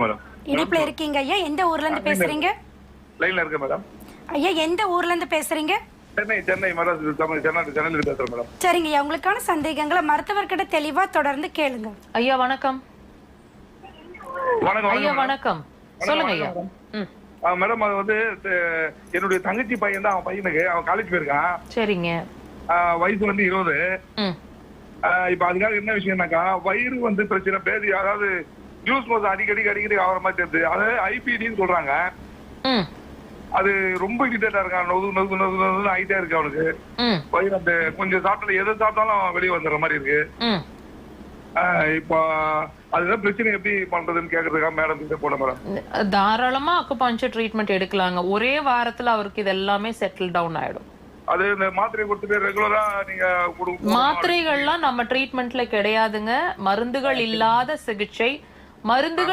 Madam. இணைப்புல இருக்கீங்க ஐயா. எந்த ஊர்ல இருந்து பேசுறீங்க? லைன்ல இருக்க மேடம். ஐயா எந்த ஊர்ல இருந்து பேசுறீங்க? சென்னை சென்னையில பேசுறேன் மேடம். சரிங்க ஐயா, உங்களுக்கான சந்தேகங்களை மருத்துவர்கிட்ட தெளிவா தொடர்ந்து கேளுங்க. ஐயா வணக்கம். வணக்கம் ஐயா வணக்கம், சொல்லுங்க ஐயா. மேடம், அது வந்து என்னுடைய தங்கச்சி பையன் தான். அவன் பையனுக்கு அவன் காலேஜ் போயிருக்கான். சரிங்க. வயசு வந்து 20. இப்ப அதுக்காக என்ன விஷயம்னாக்கா, வயிறு வந்து பிரச்சனை பேதி, அதாவது ஜூஸ் மோசம் அடிக்கடி ஆகிற மாதிரி தெரியுது. அதாவது ஐபிடின்னு சொல்றாங்க. அது ரொம்ப இரிட்டேட்டா இருக்கான். நொது ஆகிட்டே இருக்கு அவனுக்கு. வயிறு அந்த கொஞ்சம் சாப்பிட்டல எதை சாப்பிட்டாலும் வெளியே வந்துடுற மாதிரி இருக்கு. இப்போ அதுதான் பிரச்சனை, எப்படி பண்றதுன்னு கேக்குறதுக்கா மேடம் கிட்ட போன மேடம். தாராளமா அக்குபஞ்சர் ட்ரீட்மெண்ட் எடுக்கலாங்க. ஒரே வாரத்துல அவருக்கு இது எல்லாமே செட்டில் டவுன் ஆயிடும். அது இந்த மாத்திரை கொடுத்துட்டு ரெகுலரா நீங்க மாத்திரைகள்லாம் நம்ம ட்ரீட்மெண்ட்ல கிடையாதுங்க. மருந்துகள் இல்லாத சிகிச்சை. மருந்து